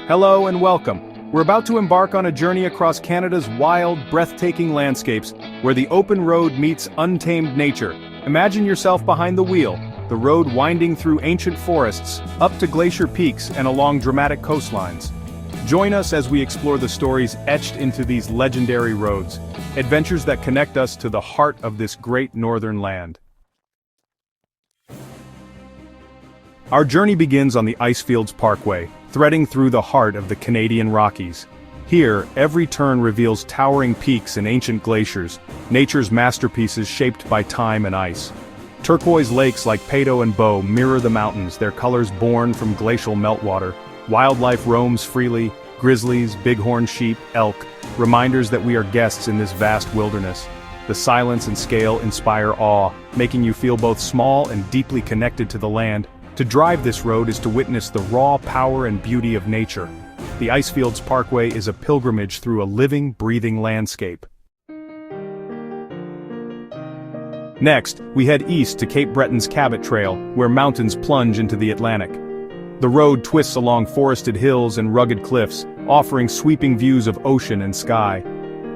Hello and welcome. We're about to embark on a journey across Canada's wild, breathtaking landscapes, where the open road meets untamed nature. Imagine yourself behind the wheel, the road winding through ancient forests, up to glacier peaks and along dramatic coastlines. Join us as we explore the stories etched into these legendary roads, adventures that connect us to the heart of this great northern land. Our journey begins on the Icefields Parkway, threading through the heart of the Canadian Rockies. Here, every turn reveals towering peaks and ancient glaciers, nature's masterpieces shaped by time and ice. Turquoise lakes like Pato and Bow mirror the mountains, their colors born from glacial meltwater. Wildlife roams freely, grizzlies, bighorn sheep, elk, reminders that we are guests in this vast wilderness. The silence and scale inspire awe, making you feel both small and deeply connected to the land. To drive this road is to witness the raw power and beauty of nature. The Icefields Parkway is a pilgrimage through a living, breathing landscape. Next, we head east to Cape Breton's Cabot Trail, where mountains plunge into the Atlantic. The road twists along forested hills and rugged cliffs, offering sweeping views of ocean and sky.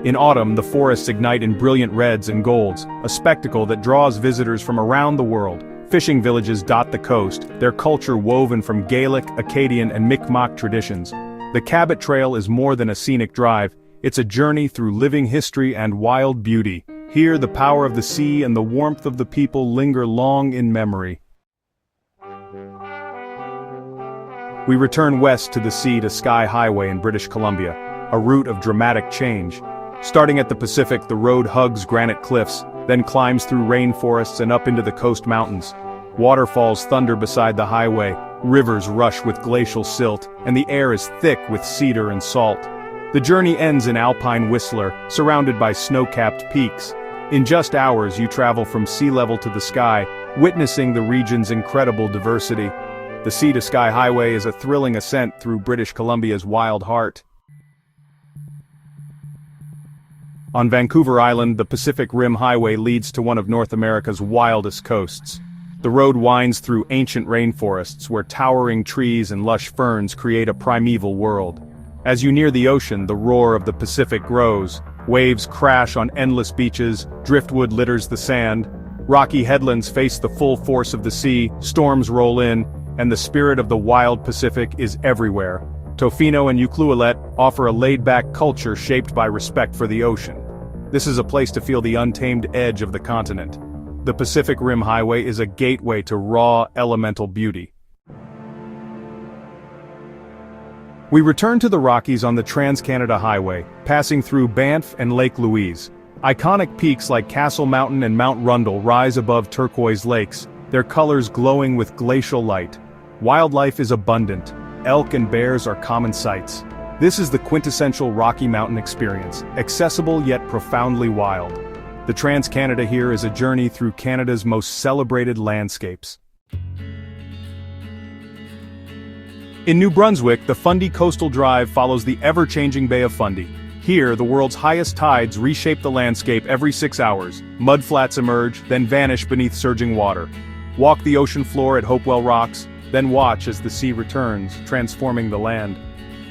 In autumn, the forests ignite in brilliant reds and golds, a spectacle that draws visitors from around the world. Fishing villages dot the coast, their culture woven from Gaelic, Acadian, and Mi'kmaq traditions. The Cabot Trail is more than a scenic drive, it's a journey through living history and wild beauty. Here, the power of the sea and the warmth of the people linger long in memory. We return west to the Sea to Sky Highway in British Columbia, a route of dramatic change. Starting at the Pacific, the road hugs granite cliffs, then climbs through rainforests and up into the coast mountains. Waterfalls thunder beside the highway, rivers rush with glacial silt, and the air is thick with cedar and salt. The journey ends in Alpine Whistler, surrounded by snow-capped peaks. In just hours you travel from sea level to the sky, witnessing the region's incredible diversity. The Sea to Sky Highway is a thrilling ascent through British Columbia's wild heart. On Vancouver Island, the Pacific Rim Highway leads to one of North America's wildest coasts. The road winds through ancient rainforests where towering trees and lush ferns create a primeval world. As you near the ocean, the roar of the Pacific grows. Waves crash on endless beaches, driftwood litters the sand. Rocky headlands face the full force of the sea, storms roll in, and the spirit of the wild Pacific is everywhere. Tofino and Ucluelet offer a laid-back culture shaped by respect for the ocean. This is a place to feel the untamed edge of the continent. The Pacific Rim Highway is a gateway to raw, elemental beauty. We return to the Rockies on the Trans-Canada Highway, passing through Banff and Lake Louise. Iconic peaks like Castle Mountain and Mount Rundle rise above turquoise lakes, their colors glowing with glacial light. Wildlife is abundant. Elk and bears are common sights. This is the quintessential Rocky Mountain experience, accessible yet profoundly wild. The Trans-Canada here is a journey through Canada's most celebrated landscapes. In New Brunswick, the Fundy coastal drive follows the ever-changing Bay of Fundy. Here, the world's highest tides reshape the landscape every 6 hours. Mudflats emerge, then vanish beneath surging water. Walk the ocean floor at Hopewell Rocks, then watch as the sea returns, transforming the land.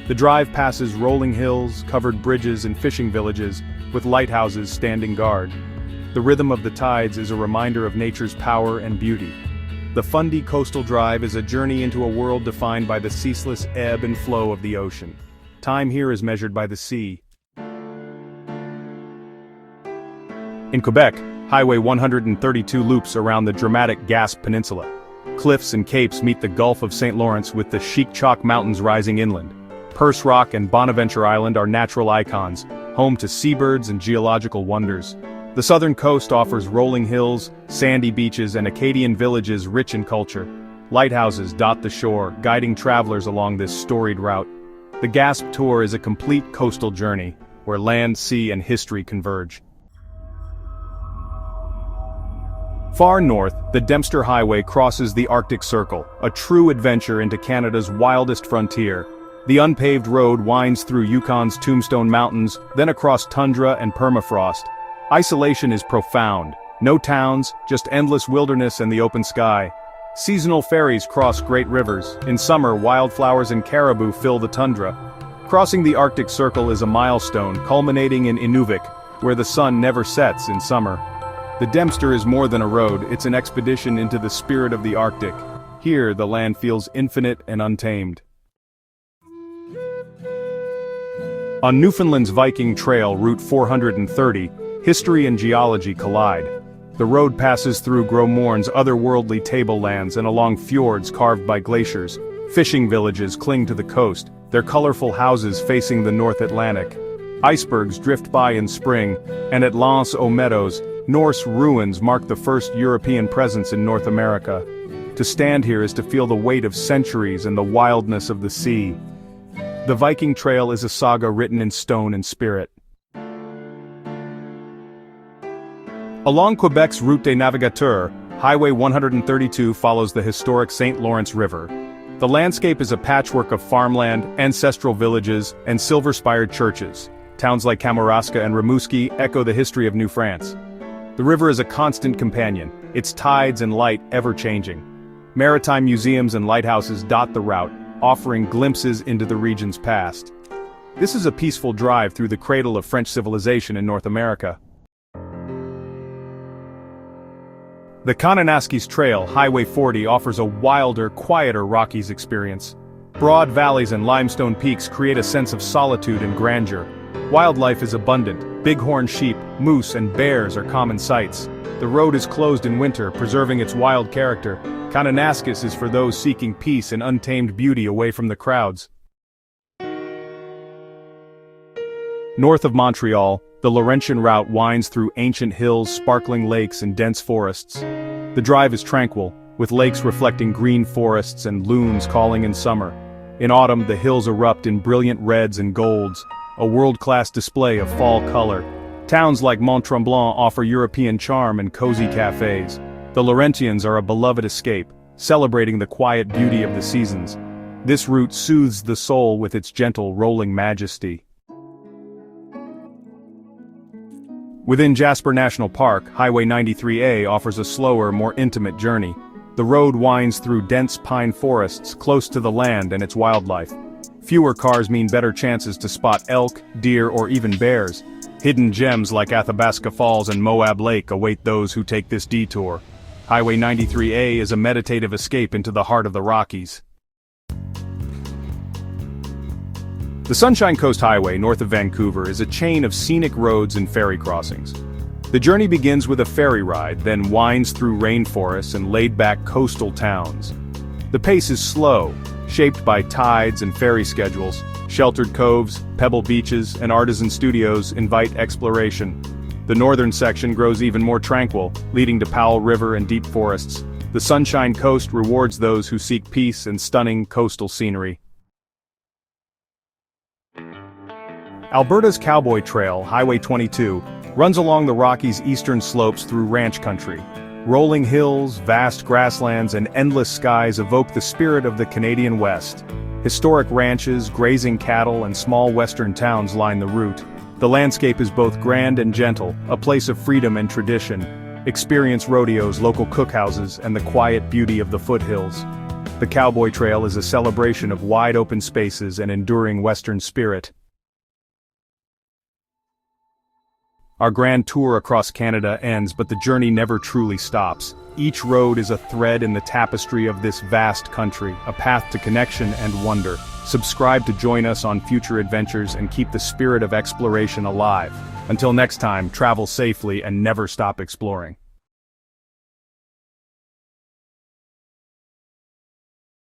The drive passes rolling hills, covered bridges and fishing villages, with lighthouses standing guard. The rhythm of the tides is a reminder of nature's power and beauty. The Fundy Coastal Drive is a journey into a world defined by the ceaseless ebb and flow of the ocean. Time here is measured by the sea. In Quebec, Highway 132 loops around the dramatic Gaspe Peninsula. Cliffs and capes meet the Gulf of St. Lawrence with the Chic Chalk Mountains rising inland. Purse Rock and Bonaventure Island are natural icons, home to seabirds and geological wonders. The southern coast offers rolling hills, sandy beaches and Acadian villages rich in culture. Lighthouses dot the shore, guiding travelers along this storied route. The Gaspe Tour is a complete coastal journey, where land, sea and history converge. Far north, the Dempster Highway crosses the Arctic Circle, a true adventure into Canada's wildest frontier. The unpaved road winds through Yukon's Tombstone Mountains, then across tundra and permafrost. Isolation is profound. No towns, just endless wilderness and the open sky. Seasonal ferries cross great rivers. In summer, wildflowers and caribou fill the tundra. Crossing the Arctic Circle is a milestone, culminating in Inuvik, where the sun never sets in summer. The Dempster is more than a road, it's an expedition into the spirit of the Arctic. Here, the land feels infinite and untamed. On Newfoundland's Viking Trail, Route 430, history and geology collide. The road passes through Gros Morne's otherworldly tablelands and along fjords carved by glaciers. Fishing villages cling to the coast, their colorful houses facing the North Atlantic. Icebergs drift by in spring, and at L'Anse aux Meadows, Norse ruins mark the first European presence in North America. To stand here is to feel the weight of centuries and the wildness of the sea. The Viking Trail is a saga written in stone and spirit. Along Quebec's Route des Navigateurs, Highway 132 follows the historic St. Lawrence River. The landscape is a patchwork of farmland, ancestral villages, and silver-spired churches. Towns like Kamouraska and Rimouski echo the history of New France. The river is a constant companion, its tides and light ever-changing. Maritime museums and lighthouses dot the route, offering glimpses into the region's past. This is a peaceful drive through the cradle of French civilization in North America. The Kananaskis Trail, Highway 40, offers a wilder, quieter Rockies experience. Broad valleys and limestone peaks create a sense of solitude and grandeur. Wildlife is abundant. Bighorn sheep, moose, and bears are common sights. The road is closed in winter, preserving its wild character. Kananaskis is for those seeking peace and untamed beauty away from the crowds. North of Montreal, the Laurentian route winds through ancient hills, sparkling lakes, and dense forests. The drive is tranquil, with lakes reflecting green forests and loons calling in summer. In autumn, the hills erupt in brilliant reds and golds, a world-class display of fall color. Towns like Mont-Tremblant offer European charm and cozy cafes. The Laurentians are a beloved escape, celebrating the quiet beauty of the seasons. This route soothes the soul with its gentle, rolling majesty. Within Jasper National Park, Highway 93A offers a slower, more intimate journey. The road winds through dense pine forests close to the land and its wildlife. Fewer cars mean better chances to spot elk, deer, or even bears. Hidden gems like Athabasca Falls and Moab Lake await those who take this detour. Highway 93A is a meditative escape into the heart of the Rockies. The Sunshine Coast Highway north of Vancouver is a chain of scenic roads and ferry crossings. The journey begins with a ferry ride, then winds through rainforests and laid-back coastal towns. The pace is slow, shaped by tides and ferry schedules. Sheltered coves, pebble beaches, and artisan studios invite exploration. The northern section grows even more tranquil, leading to Powell River and deep forests. The Sunshine Coast rewards those who seek peace and stunning coastal scenery. Alberta's Cowboy Trail, Highway 22, runs along the Rockies' eastern slopes through ranch country. Rolling hills, vast grasslands, and endless skies evoke the spirit of the Canadian West. Historic ranches, grazing cattle, and small western towns line the route. The landscape is both grand and gentle, a place of freedom and tradition. Experience rodeos, local cookhouses, and the quiet beauty of the foothills. The Cowboy Trail is a celebration of wide-open spaces and enduring Western spirit. Our grand tour across Canada ends, but the journey never truly stops. Each road is a thread in the tapestry of this vast country, a path to connection and wonder. Subscribe to join us on future adventures and keep the spirit of exploration alive. Until next time, travel safely and never stop exploring.